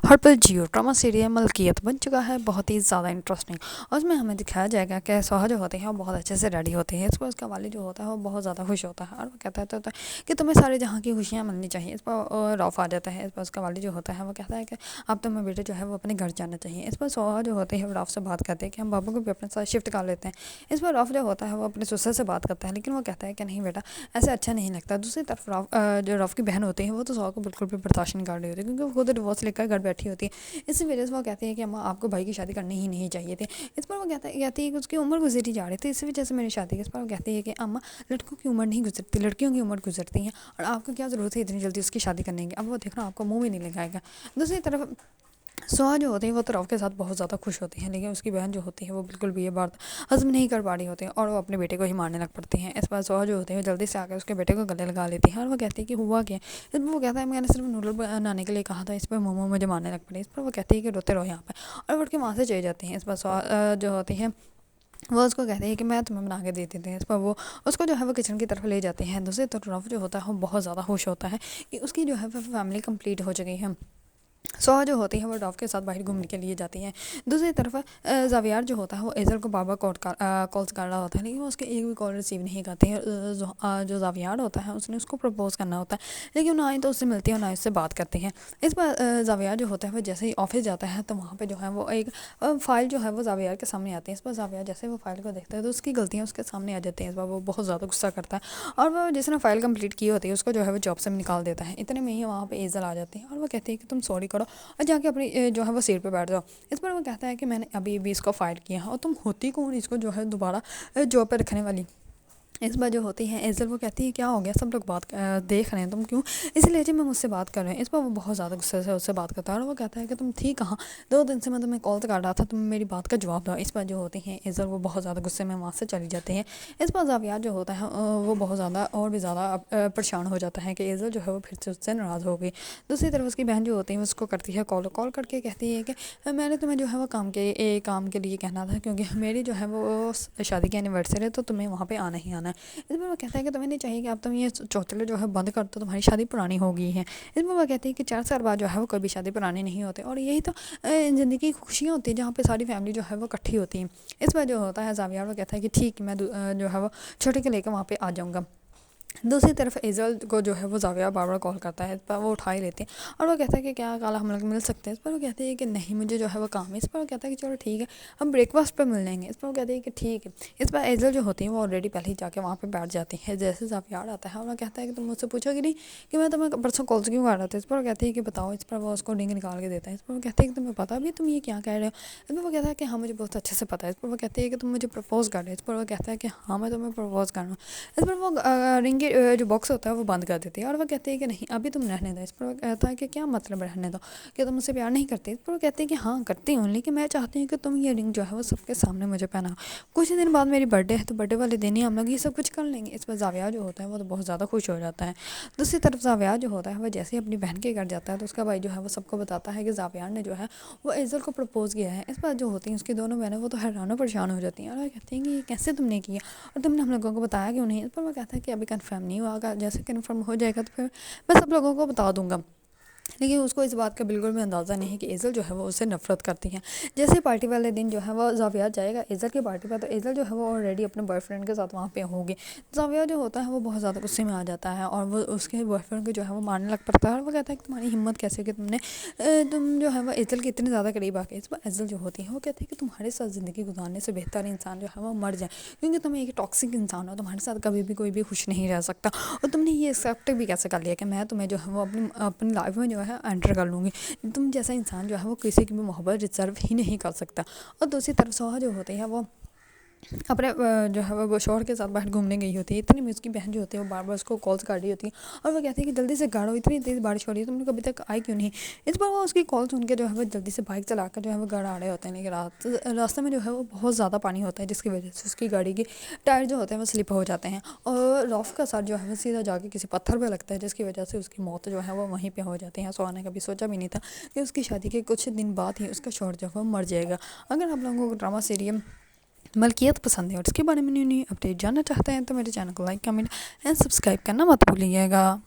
हर पल जियो drama serial मलकियत बन चुका है बहुत ही ज़्यादा इंटरेस्टिंग। और उसमें हमें दिखाया जाएगा कि सोहा जो होते हैं वो बहुत अच्छे से रेडी होते हैं। इस पर उसका वालिद जो होता है वो बहुत ज़्यादा खुश होता है और वो कहता है कि तुम्हें सारे जहाँ की खुशियाँ मिलनी चाहिए। इस पर रौफ आ जाता है। इस पर उसका वालिद जो होता है वो कहता है कि अब तुम्हें बेटे जो है वो अपने घर जाना चाहिए। इस पर सोहा जो होते हैं वो रौफ से बात करते हैं कि हम बाबू को भी अपने साथ शिफ्ट कर लेते हैं। इस पर रौफ जो होता है वो अपने ससुर से बात करता है, लेकिन वो कहता है कि नहीं बेटा, ऐसे अच्छा नहीं लगता। दूसरी तरफ जो रौफ की बहन होती है वो तो सोहा को बिल्कुल भी बर्दाश्त नहीं कर रही होती, क्योंकि वो खुद डिवोर्स लेकर घर बैठी होती है। इसी वजह से वो कहती है कि अम्मा आपको भाई की शादी करनी ही नहीं चाहिए थी। इस पर वो कहती है कि उसकी उम्र गुजरी जा रही थी, इसी वजह से मेरी शादी की। इस पर वो कहती है कि अम्मा लड़कों की उम्र नहीं गुजरती, लड़कियों की उम्र गुजरती है, और आपको क्या ज़रूरत है इतनी जल्दी उसकी शादी करने की। अब वो देखना आपको मुँह भी नहीं लगाएगा। दूसरी तरफ सोहा जो होती है वो तो रौफ के साथ बहुत ज़्यादा खुश होती है, लेकिन उसकी बहन जो होती है वो बिल्कुल भी ये बात हज़म नहीं कर पा रही होती है और वो अपने बेटे को ही मारने लग पड़ती हैं। इस बार सोहा जो होती है जल्दी से आकर उसके बेटे को गले लगा लेती है और वो कहती है कि हुआ क्या। इस पर वो कहता है मैंने सिर्फ नूडल बनाने के लिए कहा था, इस पर मोमो मुझे मारने लग पड़े। इस पर वो कहती है कि रोते रहो यहाँ पर, और वो उठ के वहाँ से चली जाती हैं। इस पर सोहा जो होती है वो उसको कहते हैं कि मैं तुम्हें बना के दे देती हूँ। इस पर वो उसको जो है वो किचन की तरफ ले जाते हैं। दूसरी तरफ रौफ जो होता है वो बहुत ज़्यादा खुश होता है कि उसकी जो है वो फैमिली कंप्लीट हो चुकी है। सोहा जो होती है वो रौफ के साथ बाहर घूमने के लिए जाती है। दूसरी तरफ ज़ावियार जो होता है वो एज़र को बार बार कॉल्स कर रहा होता है, लेकिन वो उसके एक भी कॉल रिसीव नहीं करते हैं। जो ज़ावियार होता है उसने उसको प्रपोज करना होता है, लेकिन ना ही तो उससे मिलती है और ना ही उससे बात करते हैं। इस पर ज़ावियार जो होता है वो जैसे ही ऑफिस जाता है तो वहाँ पर जो है वो एक फ़ाइल जो है वो ज़ावियार के सामने आती है। इस पर ज़ावियार जैसे वो फाइल को देखता है तो उसकी गलतियाँ उसके सामने आ जाती हैं। इस पर वो बहुत ज़्यादा गुस्सा करता है और वो जिसने फ़ाइल कंप्लीट की होती है उसको जो है वो जॉब से निकाल देता है। इतने में ही वहाँ पे एज़ल आ जाती है और वो कहती है कि तुम सॉरी करो और जाके अपनी जो है वो सीट पे बैठ जाओ। इस पर वो कहता है कि मैंने अभी अभी इसको फायर किया और तुम होती कौन इसको जो है दोबारा जॉब पे रखने वाली। इस बार जो होती है एज़ल वो कहती है क्या हो गया, सब लोग बात देख रहे हैं, तुम क्यों इसी लहजे में मुझसे बात कर रहे हैं। इस पर वो बहुत ज़्यादा गुस्से से उससे बात करता है और वो कहता है कि तुम थी कहाँ, 2 दिन से मैं तुम्हें कॉल कर रहा था, तुम मेरी बात का जवाब दो। इस पर जो होती हैं एज़ल वो बहुत ज़्यादा गुस्से में वहाँ से चली जाती है। इस पर ज़ावियार जो होता है वो बहुत ज़्यादा और भी ज़्यादा परेशान हो जाता है कि एज़ल जो है वो फिर से उससे नाराज़ हो गई। दूसरी तरफ उसकी बहन जो होती है उसको करती है कॉल करके कहती है कि मैंने तुम्हें जो है वो काम के लिए कहना था, क्योंकि मेरी जो है वो शादी की एनिवर्सरी है तो तुम्हें वहाँ पर आना ही आना है। इस पर वो कहता है कि तुम्हें नहीं चाहिए कि अब तुम ये चौचले जो है बंद कर दो, तुम्हारी शादी पुरानी हो गई है। इस पर वो कहती है कि 4 साल बाद जो है वो कभी शादी पुरानी नहीं होती, और यही तो ज़िंदगी की खुशियाँ होती है जहाँ पे सारी फैमिली जो है वो इकट्ठी होती है। इस पर जो होता है ज़ावियार वो कहता है कि ठीक, मैं जो है वो छोटे के लेकर वहाँ पे आ जाऊँगा। दूसरी तरफ एज़ल को जो है वो ज़ावियार बार बार कॉल करता है। इस पर वो उठा ही लेती है और वो कहता है कि क्या कल हम लोग मिल सकते हैं। इस पर वो कहती है कि नहीं, मुझे जो है वो काम है। इस पर वो कहता है कि चलो ठीक है, हम ब्रेकफास्ट पर मिल लेंगे। इस पर वो कहती है कि ठीक है। इस पर एज़ल जो होती है वो ऑलरेडी पहले ही जाके वहाँ पे बैठ जाती है। जैसे ज़ावियार आता है और वो कहता है कि तुम मुझसे पूछोगी नहीं कि मैं तुम्हें परसों कॉल क्यों कर रहा था। इस पर वो कहती है कि बताओ। इस पर वो उसको रिंग निकाल के देता है। इस पर वो कहती है कि तुम्हें पता भी तुम ये क्या कह रहे हो। इस पर वो कहता है कि हाँ मुझे बहुत अच्छे से पता है। इस पर वो कहती है कि तुम मुझे प्रपोज़ कर रहे हो। इस पर वो कहता है कि हाँ मैं तुम्हें प्रपोज़ कर रहा हूँ। इस पर वो रिंग जो बॉक्स होता है वो बंद कर देती है और वो कहती है कि नहीं अभी तुम रहने दो। इस पर वो कहता है कि क्या मतलब रहने दो, कि तुम मुझसे प्यार नहीं करती। इस पर वो कहती है कि हाँ करती हूँ, लेकिन मैं चाहती हूँ कि तुम ये रिंग जो है वो सबके सामने मुझे पहनाओ। कुछ ही दिन बाद मेरी बर्थडे है तो बर्थडे वाले दिन ही हम लोग ये सब कुछ कर लेंगे। इस पर ज़ावियार जो होता है वो तो बहुत ज़्यादा खुश हो जाता है। दूसरी तरफ ज़ावियार जो होता है वो जैसे ही अपनी बहन के घर जाता है तो उसका भाई जो है वो सबको बताता है कि ज़ावियार ने जो है वो एज़ल को प्रपोज़ किया है। इस बार जो होती हैं उसकी दोनों बहनें वो तो हैरान परेशान हो जाती हैं और वो कहती हैं कि ये कैसे तुमने किया और तुमने हम लोगों को बताया क्यों नहीं। इस पर वो कहता है कि अभी कन्फर्म नहीं हुआ, अगर जैसे कन्फर्म हो जाएगा तो फिर मैं सब लोगों को बता दूंगा। लेकिन उसको इस बात का बिल्कुल भी अंदाज़ा नहीं है कि एज़ल जो है वो उससे नफ़रत करती है। जैसे पार्टी वाले दिन जो है वो ज़ावियार जाएगा एज़ल की पार्टी पर, तो एज़ल जो है वो ऑलरेडी अपने बॉयफ्रेंड के साथ वहाँ पे होगी। ज़ावियार जो होता है वो बहुत ज़्यादा गुस्से में आ जाता है और वो उसके बॉयफ्रेंड को जो है वो मारने लग पड़ता है और वो कहता है कि तुम्हारी हिम्मत कैसे कि तुम जो है वो एज़ल के इतने ज़्यादा करीब आ गए। इस पर एज़ल जो होती है वो कहती है कि तुम्हारे साथ ज़िंदगी गुजारने से बेहतर इंसान जो है वो मर जाए, क्योंकि तुम एक टॉक्सिक इंसान हो, तुम्हारे साथ कभी भी कोई भी खुश नहीं रह सकता। और तुमने ये एक्सेप्ट भी कैसे कर लिया कि मैं तुम्हें जो है वो अपनी अपनी लाइफ में जो है एंटर कर लूँगी। तुम जैसा इंसान जो है वो किसी की भी मोहब्बत डिजर्व ही नहीं कर सकता। और दूसरी तरफ सोहा जो होती है वो अपने जो है वो शौहर के साथ बाहर घूमने गई होती है। इतनी में उसकी बहन जो होती है वो बार बार उसको कॉल्स कर रही होती है और वो कहती है कि जल्दी से गाड़ो, इतनी तेज़ बारिश हो रही है, तुम लोग अभी तक आई क्यों नहीं। इस पर वो उसकी कॉल सुन के जो है वो जल्दी से बाइक चलाकर जो है वो घर आ रहे होते हैं, लेकिन रास्ते में जो है वो बहुत ज़्यादा पानी होता है जिसकी वजह से उसकी गाड़ी के टायर जो होते हैं वो स्लिप हो जाते हैं और रौफ का सर जो है वो सीधा जाके किसी पत्थर पर लगता है, जिसकी वजह से उसकी मौत जो है वो वहीं पर हो जाती है। सोहा ने कभी सोचा भी नहीं था कि उसकी शादी के कुछ दिन बाद ही उसका शौहर जो है वो मर जाएगा। अगर आप लोगों को ड्रामा सीरियल मलकियत पसंद है और इसके बारे में न्यू न्यू अपडेट जानना चाहते हैं तो मेरे चैनल को लाइक, कमेंट एंड सब्सक्राइब करना मत भूलिएगा।